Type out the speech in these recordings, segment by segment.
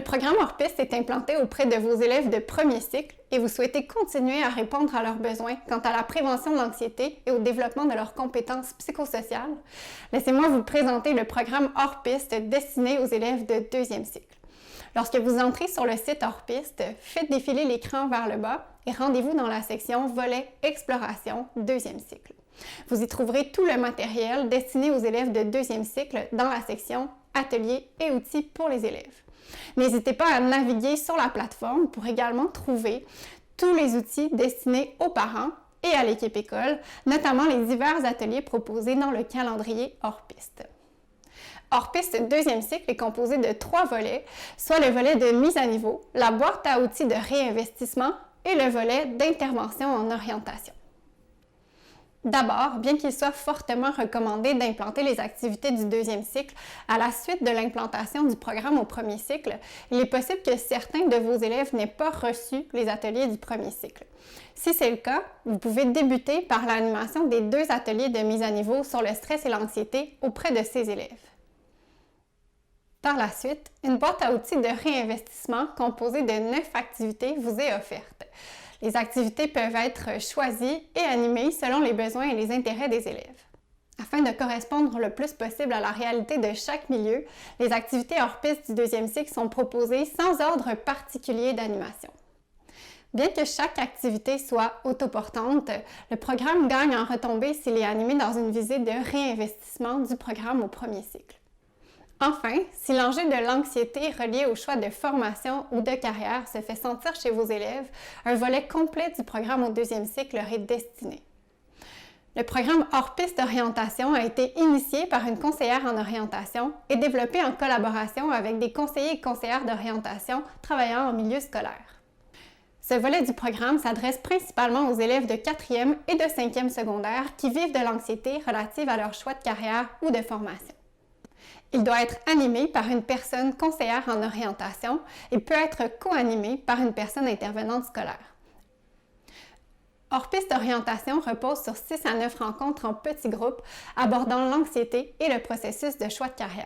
programme hors-piste est implanté auprès de vos élèves de premier cycle et vous souhaitez continuer à répondre à leurs besoins quant à la prévention de l'anxiété et au développement de leurs compétences psychosociales. Laissez-moi vous présenter le programme hors-piste destiné aux élèves de deuxième cycle. Lorsque vous entrez sur le site hors-piste, faites défiler l'écran vers le bas et rendez-vous dans la section Volet Exploration deuxième cycle. Vous y trouverez tout le matériel destiné aux élèves de deuxième cycle dans la section Ateliers et outils pour les élèves. N'hésitez pas à naviguer sur la plateforme pour également trouver tous les outils destinés aux parents et à l'équipe école, notamment les divers ateliers proposés dans le calendrier hors-piste. Hors-piste deuxième cycle est composé de 3 volets, soit le volet de mise à niveau, la boîte à outils de réinvestissement et le volet d'intervention en orientation. D'abord, bien qu'il soit fortement recommandé d'implanter les activités du deuxième cycle à la suite de l'implantation du programme au premier cycle, il est possible que certains de vos élèves n'aient pas reçu les ateliers du premier cycle. Si c'est le cas, vous pouvez débuter par l'animation des 2 ateliers de mise à niveau sur le stress et l'anxiété auprès de ces élèves. Par la suite, une boîte à outils de réinvestissement composée de 9 activités vous est offerte. Les activités peuvent être choisies et animées selon les besoins et les intérêts des élèves. Afin de correspondre le plus possible à la réalité de chaque milieu, les activités hors-piste du deuxième cycle sont proposées sans ordre particulier d'animation. Bien que chaque activité soit autoportante, le programme gagne en retombées s'il est animé dans une visée de réinvestissement du programme au premier cycle. Enfin, si l'enjeu de l'anxiété relié au choix de formation ou de carrière se fait sentir chez vos élèves, un volet complet du programme au deuxième cycle leur est destiné. Le programme hors-piste d'orientation a été initié par une conseillère en orientation et développé en collaboration avec des conseillers et conseillères d'orientation travaillant en milieu scolaire. Ce volet du programme s'adresse principalement aux élèves de 4e et de 5e secondaire qui vivent de l'anxiété relative à leur choix de carrière ou de formation. Il doit être animé par une personne conseillère en orientation et peut être co-animé par une personne intervenante scolaire. Hors-piste d'orientation repose sur 6 à 9 rencontres en petits groupes abordant l'anxiété et le processus de choix de carrière.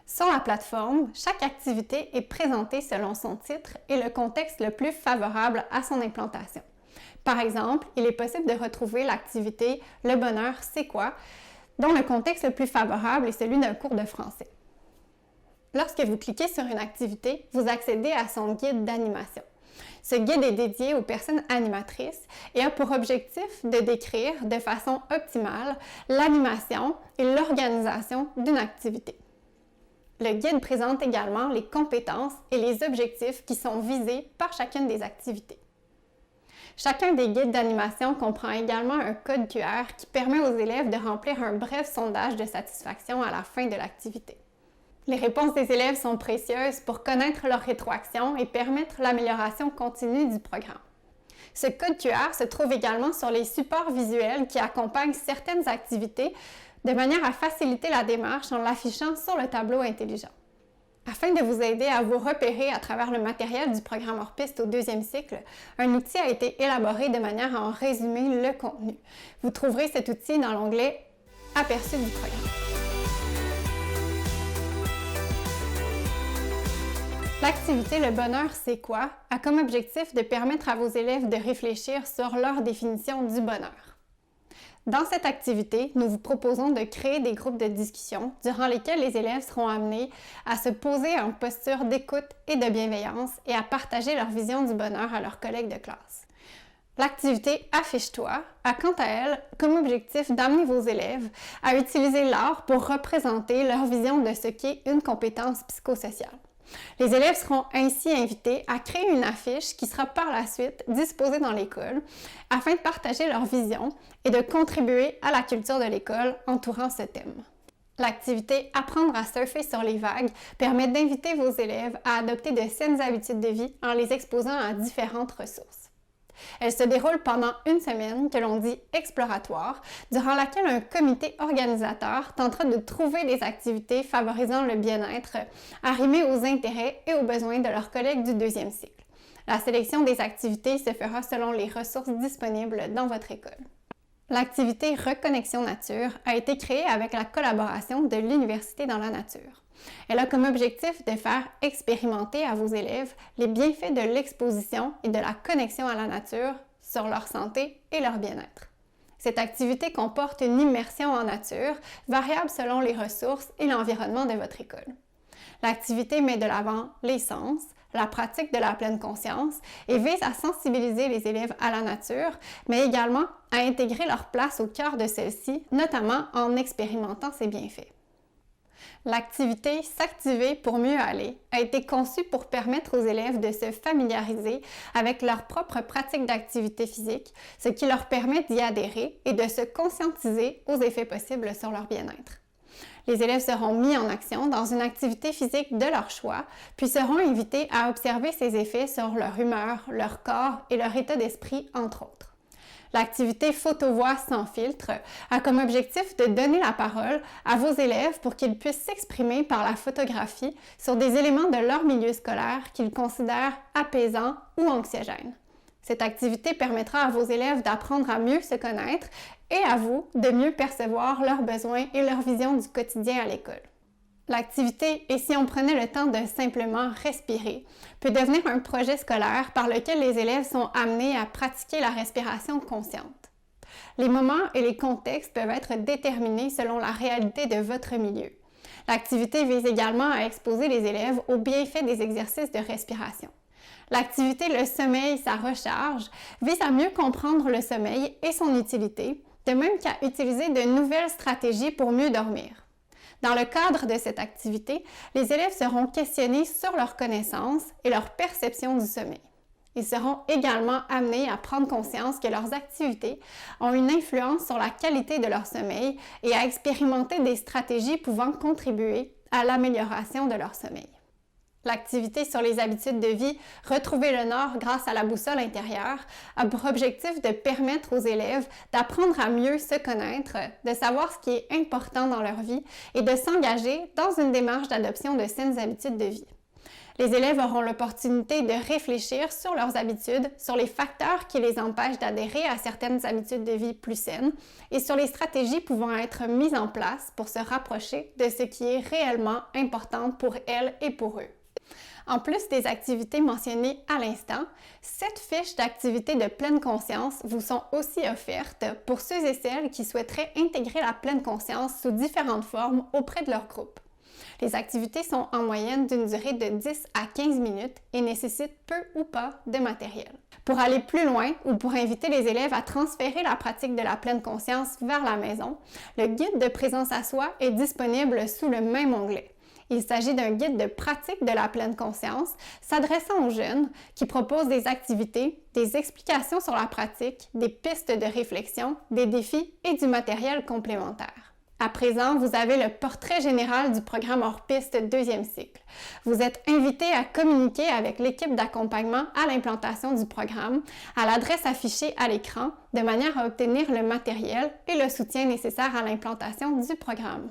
Sur la plateforme, chaque activité est présentée selon son titre et le contexte le plus favorable à son implantation. Par exemple, il est possible de retrouver l'activité « Le bonheur, c'est quoi ?» dont le contexte le plus favorable est celui d'un cours de français. Lorsque vous cliquez sur une activité, vous accédez à son guide d'animation. Ce guide est dédié aux personnes animatrices et a pour objectif de décrire de façon optimale l'animation et l'organisation d'une activité. Le guide présente également les compétences et les objectifs qui sont visés par chacune des activités. Chacun des guides d'animation comprend également un code QR qui permet aux élèves de remplir un bref sondage de satisfaction à la fin de l'activité. Les réponses des élèves sont précieuses pour connaître leur rétroaction et permettre l'amélioration continue du programme. Ce code QR se trouve également sur les supports visuels qui accompagnent certaines activités de manière à faciliter la démarche en l'affichant sur le tableau intelligent. Afin de vous aider à vous repérer à travers le matériel du programme hors-piste au deuxième cycle, un outil a été élaboré de manière à en résumer le contenu. Vous trouverez cet outil dans l'onglet « Aperçu du programme ». L'activité « Le bonheur, c'est quoi » a comme objectif de permettre à vos élèves de réfléchir sur leur définition du bonheur. Dans cette activité, nous vous proposons de créer des groupes de discussion durant lesquels les élèves seront amenés à se poser en posture d'écoute et de bienveillance et à partager leur vision du bonheur à leurs collègues de classe. L'activité « Affiche-toi » a quant à elle comme objectif d'amener vos élèves à utiliser l'art pour représenter leur vision de ce qu'est une compétence psychosociale. Les élèves seront ainsi invités à créer une affiche qui sera par la suite disposée dans l'école afin de partager leur vision et de contribuer à la culture de l'école entourant ce thème. L'activité « Apprendre à surfer sur les vagues » permet d'inviter vos élèves à adopter de saines habitudes de vie en les exposant à différentes ressources. Elle se déroule pendant une semaine que l'on dit exploratoire, durant laquelle un comité organisateur tentera de trouver des activités favorisant le bien-être, arrimées aux intérêts et aux besoins de leurs collègues du deuxième cycle. La sélection des activités se fera selon les ressources disponibles dans votre école. L'activité Reconnexion Nature a été créée avec la collaboration de l'Université dans la nature. Elle a comme objectif de faire expérimenter à vos élèves les bienfaits de l'exposition et de la connexion à la nature sur leur santé et leur bien-être. Cette activité comporte une immersion en nature, variable selon les ressources et l'environnement de votre école. L'activité met de l'avant les sens, la pratique de la pleine conscience et vise à sensibiliser les élèves à la nature, mais également à intégrer leur place au cœur de celle-ci, notamment en expérimentant ses bienfaits. L'activité « S'activer pour mieux aller » a été conçue pour permettre aux élèves de se familiariser avec leur propre pratique d'activité physique, ce qui leur permet d'y adhérer et de se conscientiser aux effets possibles sur leur bien-être. Les élèves seront mis en action dans une activité physique de leur choix, puis seront invités à observer ces effets sur leur humeur, leur corps et leur état d'esprit, entre autres. L'activité Photo-Voix sans filtre a comme objectif de donner la parole à vos élèves pour qu'ils puissent s'exprimer par la photographie sur des éléments de leur milieu scolaire qu'ils considèrent apaisants ou anxiogènes. Cette activité permettra à vos élèves d'apprendre à mieux se connaître et à vous de mieux percevoir leurs besoins et leur vision du quotidien à l'école. L'activité « Et si on prenait le temps de simplement respirer » peut devenir un projet scolaire par lequel les élèves sont amenés à pratiquer la respiration consciente. Les moments et les contextes peuvent être déterminés selon la réalité de votre milieu. L'activité vise également à exposer les élèves aux bienfaits des exercices de respiration. L'activité « Le sommeil, ça recharge » vise à mieux comprendre le sommeil et son utilité, de même qu'à utiliser de nouvelles stratégies pour mieux dormir. Dans le cadre de cette activité, les élèves seront questionnés sur leurs connaissances et leur perception du sommeil. Ils seront également amenés à prendre conscience que leurs activités ont une influence sur la qualité de leur sommeil et à expérimenter des stratégies pouvant contribuer à l'amélioration de leur sommeil. L'activité sur les habitudes de vie « Retrouver le nord grâce à la boussole intérieure » a pour objectif de permettre aux élèves d'apprendre à mieux se connaître, de savoir ce qui est important dans leur vie et de s'engager dans une démarche d'adoption de saines habitudes de vie. Les élèves auront l'opportunité de réfléchir sur leurs habitudes, sur les facteurs qui les empêchent d'adhérer à certaines habitudes de vie plus saines et sur les stratégies pouvant être mises en place pour se rapprocher de ce qui est réellement important pour elles et pour eux. En plus des activités mentionnées à l'instant, 7 fiches d'activités de pleine conscience vous sont aussi offertes pour ceux et celles qui souhaiteraient intégrer la pleine conscience sous différentes formes auprès de leur groupe. Les activités sont en moyenne d'une durée de 10 à 15 minutes et nécessitent peu ou pas de matériel. Pour aller plus loin ou pour inviter les élèves à transférer la pratique de la pleine conscience vers la maison, le guide de présence à soi est disponible sous le même onglet. Il s'agit d'un guide de pratique de la pleine conscience s'adressant aux jeunes qui propose des activités, des explications sur la pratique, des pistes de réflexion, des défis et du matériel complémentaire. À présent, vous avez le portrait général du programme hors-piste 2e cycle. Vous êtes invité à communiquer avec l'équipe d'accompagnement à l'implantation du programme à l'adresse affichée à l'écran de manière à obtenir le matériel et le soutien nécessaire à l'implantation du programme.